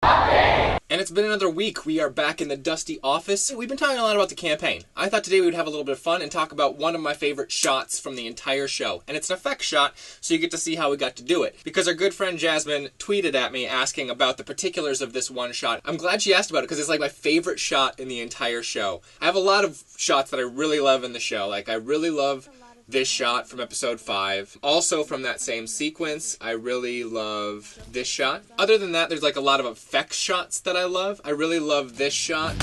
And it's been another week. We are back in the dusty office. We've been talking a lot about the campaign. I thought today we would have a little bit of fun and talk about one of my favorite shots from the entire show. And it's an effects shot, so you get to see how we got to do it. Because our good friend Jasmine tweeted at me asking about the particulars of this one shot. I'm glad she asked about it because it's like my favorite shot in the entire show. I have a lot of shots that I really love in the show. Like, I really love this shot from episode 5. Also from that same sequence, I really love this shot. Other than that, there's like a lot of effects shots that I love. I really love this shot.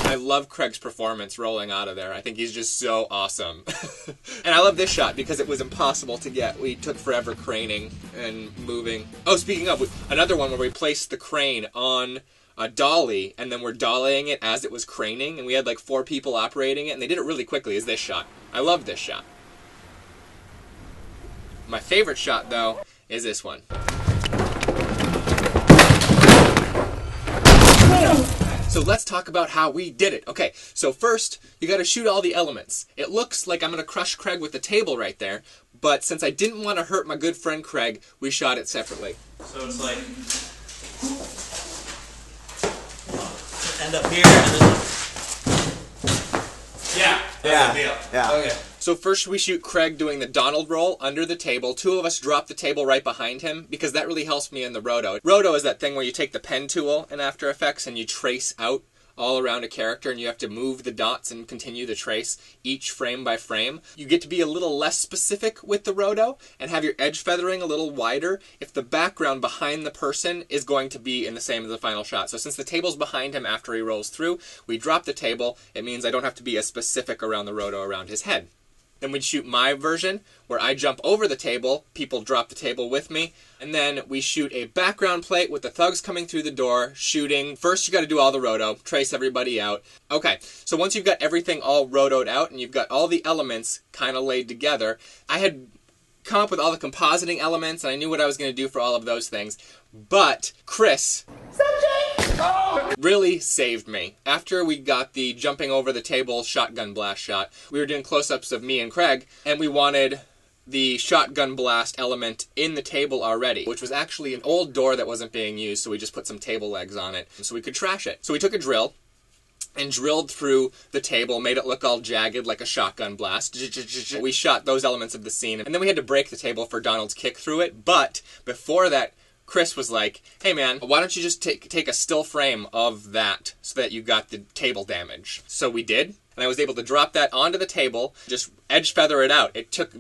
I love Craig's performance rolling out of there. I think he's just so awesome. And I love this shot because it was impossible to get. We took forever craning and moving. Oh, speaking of, another one where we placed the crane on a dolly, and then we're dollying it as it was craning, and we had like 4 people operating it, and they did it really quickly, is this shot. I love this shot. My favorite shot, though, is this one. So let's talk about how we did it. Okay, so first, you gotta shoot all the elements. It looks like I'm gonna crush Craig with the table right there, but since I didn't want to hurt my good friend Craig, we shot it separately. So it's like end up here and then Yeah. Okay. So first we shoot Craig doing the Donald roll under the table. 2 of us drop the table right behind him because that really helps me in the roto. Roto is that thing where you take the pen tool in After Effects and you trace out all around a character, and you have to move the dots and continue the trace each frame by frame. You get to be a little less specific with the roto and have your edge feathering a little wider if the background behind the person is going to be in the same as the final shot. So since the table's behind him after he rolls through, we drop the table. It means I don't have to be as specific around the roto around his head. Then we'd shoot my version, where I jump over the table, people drop the table with me, and then we shoot a background plate with the thugs coming through the door, shooting. First, you got to do all the roto, trace everybody out. Okay, so once you've got everything all rotoed out, and you've got all the elements kind of laid together, I had come up with all the compositing elements, and I knew what I was going to do for all of those things, but Chris really saved me. After we got the jumping over the table shotgun blast shot, we were doing close-ups of me and Craig, and we wanted the shotgun blast element in the table already, which was actually an old door that wasn't being used, so we just put some table legs on it so we could trash it. So we took a drill and drilled through the table, made it look all jagged like a shotgun blast. We shot those elements of the scene, and then we had to break the table for Donald's kick through it, but before that, Chris was like, hey man, why don't you just take a still frame of that so that you got the table damage? So we did, and I was able to drop that onto the table, just edge feather it out. It took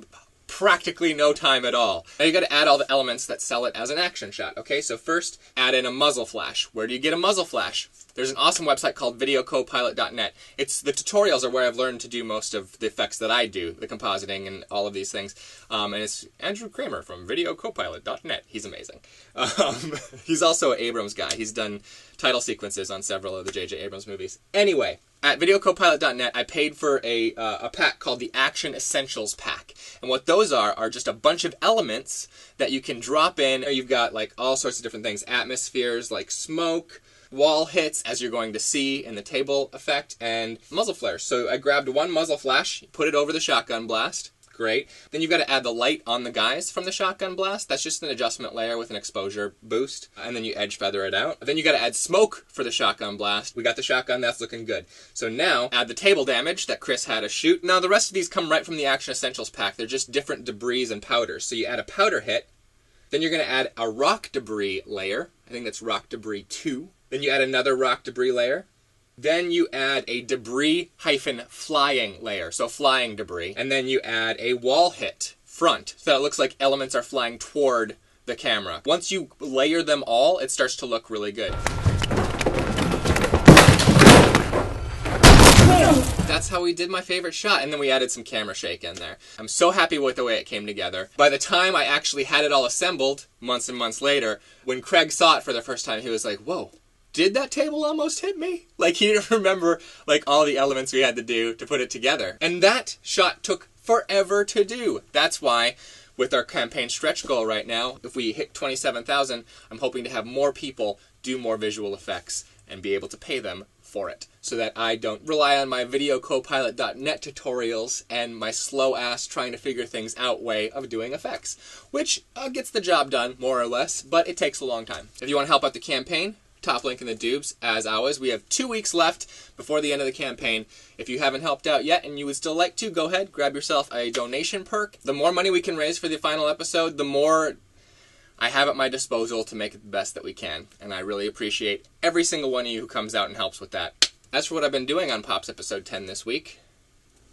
practically no time at all. Now you got to add all the elements that sell it as an action shot. Okay, so first, add in a muzzle flash. Where do you get a muzzle flash? There's an awesome website called videocopilot.net. The tutorials are where I've learned to do most of the effects that I do, the compositing and all of these things. And it's Andrew Kramer from videocopilot.net. He's amazing. He's also an Abrams guy. He's done title sequences on several of the J.J. Abrams movies. Anyway, at videocopilot.net, I paid for a pack called the Action Essentials Pack. And what those are just a bunch of elements that you can drop in. You've got like all sorts of different things. Atmospheres like smoke, wall hits, as you're going to see in the table effect, and muzzle flares. So I grabbed one muzzle flash, put it over the shotgun blast. Great. Then you've got to add the light on the guys from the shotgun blast. That's just an adjustment layer with an exposure boost. And then you edge feather it out. Then you got to add smoke for the shotgun blast. We got the shotgun, that's looking good. So now, add the table damage that Chris had to shoot. Now the rest of these come right from the Action Essentials pack. They're just different debris and powders. So you add a powder hit. Then you're going to add a rock debris layer. I think that's rock debris 2. Then you add another rock debris layer. Then you add a debris-flying layer, so flying debris. And then you add a wall hit front, so it looks like elements are flying toward the camera. Once you layer them all, it starts to look really good. That's how we did my favorite shot, and then we added some camera shake in there. I'm so happy with the way it came together. By the time I actually had it all assembled, months and months later, when Craig saw it for the first time, he was like, whoa. Did that table almost hit me? Like, he didn't remember, like, all the elements we had to do to put it together. And that shot took forever to do. That's why, with our campaign stretch goal right now, if we hit 27,000, I'm hoping to have more people do more visual effects and be able to pay them for it, so that I don't rely on my videocopilot.net tutorials and my slow ass trying to figure things out way of doing effects, which gets the job done, more or less, but it takes a long time. If you want to help out the campaign, top link in the doobs. As always, we have 2 weeks left before the end of the campaign. If you haven't helped out yet and you would still like to, go ahead, grab yourself a donation perk. The more money we can raise for the final episode, the more I have at my disposal to make it the best that we can, and I really appreciate every single one of you who comes out and helps with that. As for what I've been doing on Pops Episode 10 this week,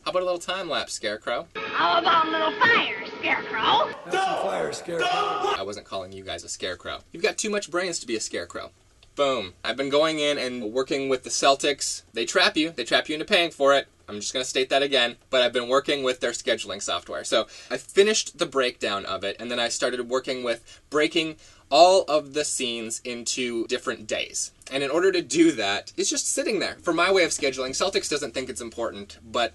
how about a little time-lapse, Scarecrow? How about a little fire, Scarecrow? Some fire, Scarecrow. I wasn't calling you guys a scarecrow. You've got too much brains to be a scarecrow. Boom. I've been going in and working with the Celtics. They trap you. They trap you into paying for it. I'm just going to state that again, but I've been working with their scheduling software. So I finished the breakdown of it, and then I started working with breaking all of the scenes into different days. And in order to do that, it's just sitting there. For my way of scheduling, Celtics doesn't think it's important, but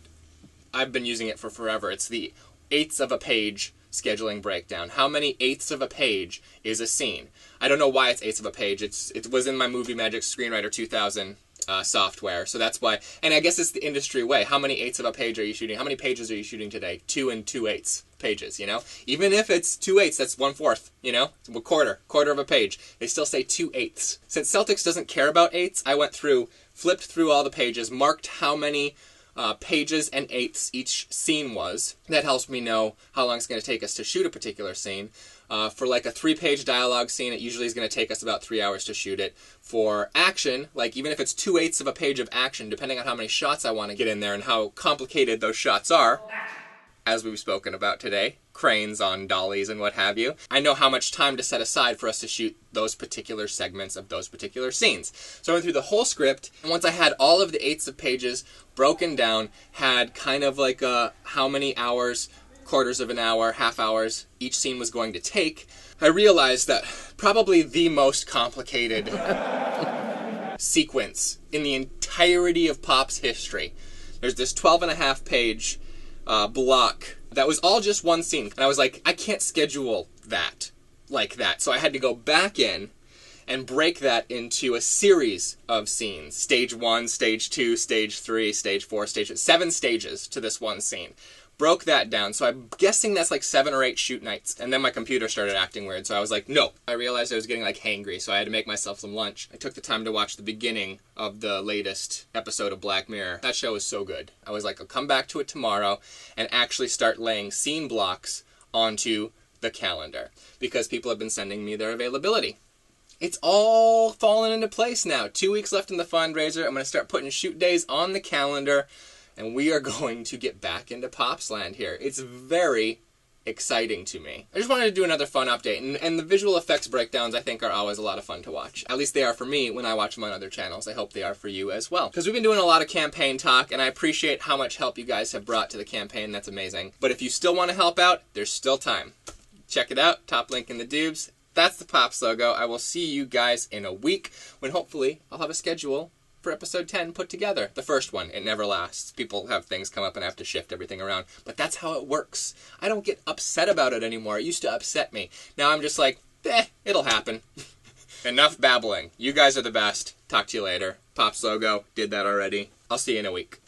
I've been using it for forever. It's the eighths of a page scheduling breakdown. How many eighths of a page is a scene? I don't know why it's eighths of a page. It was in my Movie Magic Screenwriter 2000 software, so that's why. And I guess it's the industry way. How many eighths of a page are you shooting? How many pages are you shooting today? 2 and 2/8 pages, you know? Even if it's 2/8, that's 1/4, you know? It's a quarter of a page. They still say 2/8. Since Celtics doesn't care about eighths, I went through, flipped through all the pages, marked how many pages and eighths each scene was. That helps me know how long it's going to take us to shoot a particular scene. For like a 3-page dialogue scene, it usually is going to take us about 3 hours to shoot it. For action, like even if it's 2/8 of a page of action, depending on how many shots I want to get in there and how complicated those shots are, as we've spoken about today, cranes on dollies and what have you, I know how much time to set aside for us to shoot those particular segments of those particular scenes. So I went through the whole script, and once I had all of the eighths of pages broken down, had kind of like how many hours, quarters of an hour, half hours each scene was going to take, I realized that probably the most complicated sequence in the entirety of Pop's history. There's this 12.5-page block that was all just one scene. And I was like, I can't schedule that like that. So I had to go back in and break that into a series of scenes. Stage 1, Stage 2, Stage 3, Stage 4, Stage 7 stages to this one scene. Broke that down, so I'm guessing that's like 7 or 8 shoot nights. And then my computer started acting weird, so I was like, no. I realized I was getting like hangry, so I had to make myself some lunch. I took the time to watch the beginning of the latest episode of Black Mirror. That show is so good. I was like, I'll come back to it tomorrow and actually start laying scene blocks onto the calendar, because people have been sending me their availability. It's all fallen into place now. 2 weeks left in the fundraiser. I'm going to start putting shoot days on the calendar, and we are going to get back into Pops Land here. It's very exciting to me. I just wanted to do another fun update, and the visual effects breakdowns I think are always a lot of fun to watch. At least they are for me when I watch them on other channels. I hope they are for you as well. Because we've been doing a lot of campaign talk, and I appreciate how much help you guys have brought to the campaign. That's amazing. But if you still want to help out, there's still time. Check it out. Top link in the doobs. That's the Pops logo. I will see you guys in a week when hopefully I'll have a schedule for episode 10 put together. The first one, it never lasts. People have things come up and I have to shift everything around. But that's how it works. I don't get upset about it anymore. It used to upset me. Now I'm just like, it'll happen. Enough babbling. You guys are the best. Talk to you later. Pops logo, did that already. I'll see you in a week.